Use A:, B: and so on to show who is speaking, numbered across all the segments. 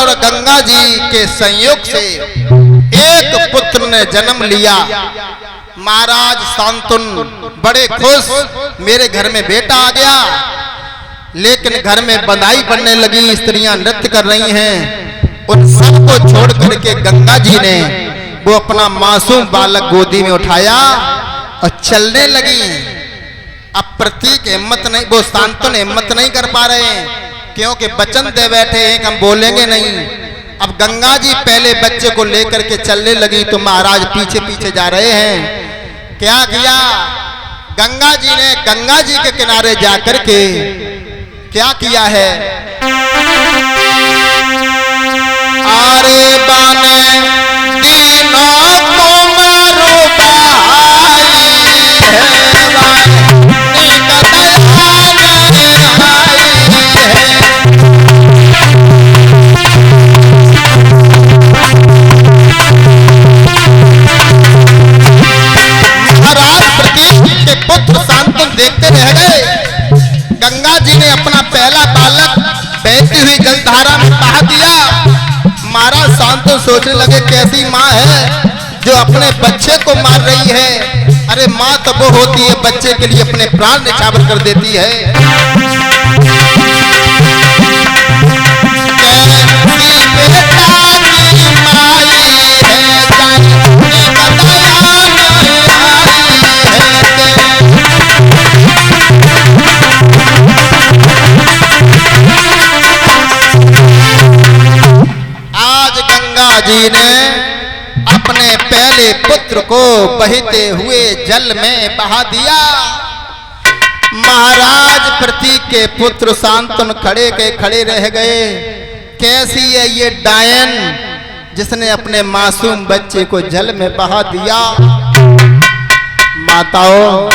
A: और गंगा जी के संयोग से एक पुत्र ने जन्म लिया। महाराज शांतनु बड़े खुश, मेरे घर में बेटा आ गया। लेकिन घर में बधाई बनने लगी, स्त्रियां नृत्य कर रही हैं। उन सबको छोड़ करके गंगा जी ने वो अपना मासूम बालक गोदी में उठाया और चलने लगी। अब प्रतीक हिम्मत नहीं, वो शांतनु हिम्मत नहीं कर पा रहे हैं, क्योंकि वचन दे बैठे हैं कि हम बोलेंगे नहीं। अब गंगा जी पहले बच्चे को लेकर के चलने लगी तो महाराज पीछे पीछे जा रहे हैं। क्या किया गंगा जी ने? गंगा जी के किनारे जाकर के क्या किया है? आरे बाने दीनों को मारो भाई है, वाणी का महाराज प्रतीक के पुत्र शांतनु देखते रह गए। गंगा जी ने अपना पहला बालक बहती हुई जलधारा में बहा दिया। महाराज शांतनु सोचने लगे, कैसी माँ है जो अपने बच्चे को मार रही है? अरे माँ तो वो होती है बच्चे के लिए अपने प्राण न्यौछावर कर देती है। आज गंगा जी ने अपने पहले पुत्र को बहते हुए जल में बहा दिया। महाराज प्रतीक के पुत्र शांतनु खड़े के खड़े रह गए। कैसी है ये डायन जिसने अपने मासूम बच्चे को जल में बहा दिया? माताओं,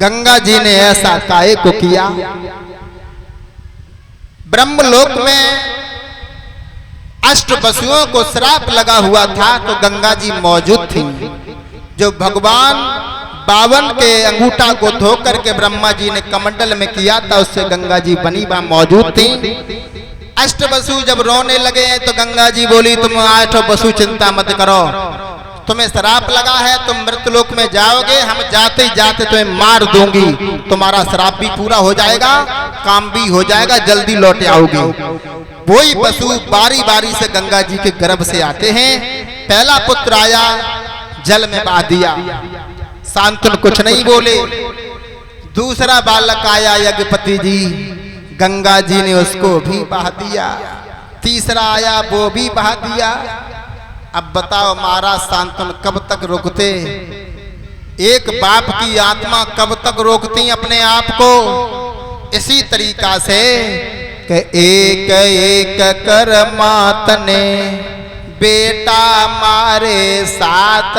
A: गंगा जी ने ऐसा काहे को किया? ब्रह्मलोक में अष्ट वसुओं को श्राप लगा हुआ था तो गंगा जी मौजूद थी। जो भगवान बावन के अंगूठा को धोकर के ब्रह्मा जी ने कमंडल में किया था, उससे गंगा जी बनी बा मौजूद थी। अष्ट वसु जब रोने लगे तो गंगा जी बोली, तुम आठ वसु चिंता मत करो, तुम्हें श्राप लगा है, तुम मृतलोक में जाओगे, हम जाते ही जाते तुम्हें मार दूंगी, तुम्हारा श्राप भी पूरा हो जाएगा, काम भी हो जाएगा, जल्दी लौट आओगे। वही वसु बारी बारी से गंगा जी के गर्भ से आते हैं। पहला पुत्र आया, जल में बहा दिया, शांतनु कुछ नहीं बोले। दूसरा बालक आया यज्ञपति जी, गंगा जी ने उसको भी बहा दिया। तीसरा आया, वो भी बहा दिया। अब बताओ महाराज शांतनु कब तक रोकते? एक बाप की आत्मा कब तक रोकती अपने आप को? इसी तरीका से कि एक एक कर मात ने बेटा मारे साथ,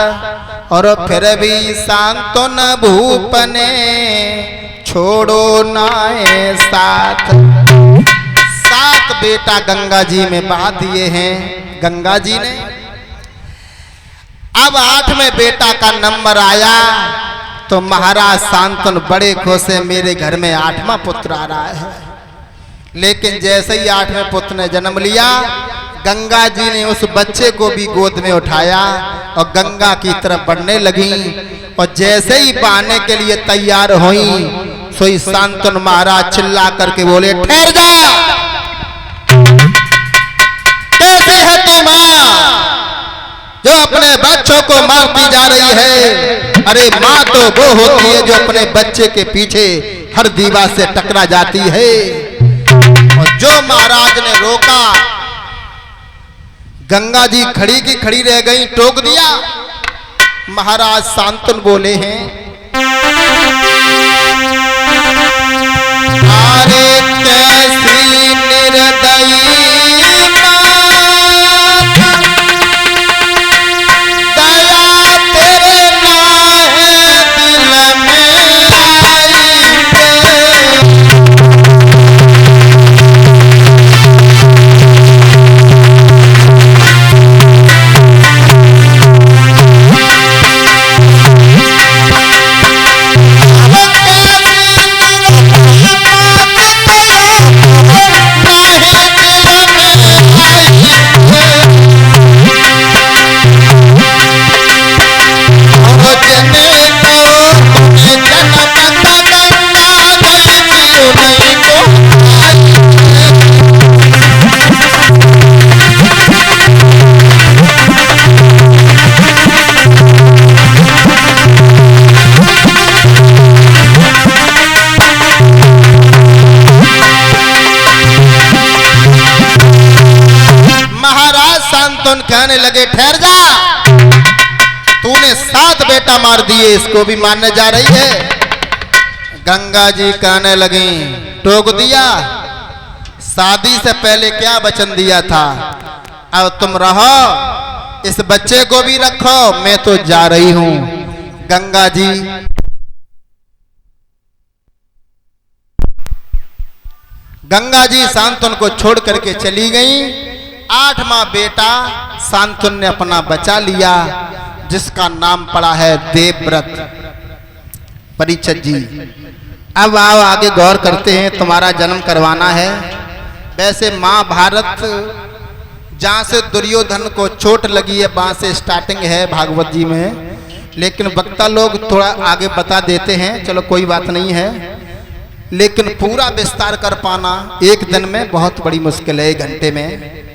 A: और फिर भी शांतनु भूप ने छोड़ो नाए साथ। 7 बेटा गंगा जी में बहा दिए हैं गंगा जी ने। अब 8वें बेटा का नंबर आया तो महाराज शांतनु बड़े खुश है, मेरे घर में 8वां पुत्र आ रहा है। लेकिन जैसे ही 8वें पुत्र ने जन्म लिया, गंगा जी ने उस बच्चे को भी गोद में उठाया और गंगा की तरफ बढ़ने लगी। और जैसे ही बहाने के लिए तैयार हुई, सोई शांतनु महाराज चिल्ला करके बोले, ठहर जा, कैसे है तू माँ जो अपने बच्चों को मारती जा रही है? अरे माँ तो वो होती है जो अपने बच्चे के पीछे हर दीवार से टकरा जाती है। और जो महाराज ने रोका, गंगा जी खड़ी की खड़ी रह गई, टोक दिया। महाराज शांतनु बोले हैं, अरे कैसी निर्दयी लगे ठहर जा, तूने 7 बेटा मार दिए, इसको भी मारने जा रही है। गंगा जी कहने लगी, टोक दिया, शादी से पहले क्या वचन दिया था, अब तुम रहो, इस बच्चे को भी रखो, मैं तो जा रही हूं। गंगा जी शांतनु को छोड़ करके चली गई। 8वां बेटा शांतनु ने अपना बचा लिया, जिसका नाम पड़ा है देवव्रत परीक्षित जी। अब आओ आगे गौर करते हैं, तुम्हारा जन्म करवाना है। वैसे महाभारत जहाँ से दुर्योधन को चोट लगी है वहां से स्टार्टिंग है भागवत जी में, लेकिन वक्ता लोग थोड़ा आगे बता देते हैं, चलो कोई बात नहीं है। लेकिन पूरा विस्तार कर पाना एक दिन में बहुत बड़ी मुश्किल है, 1 घंटे में।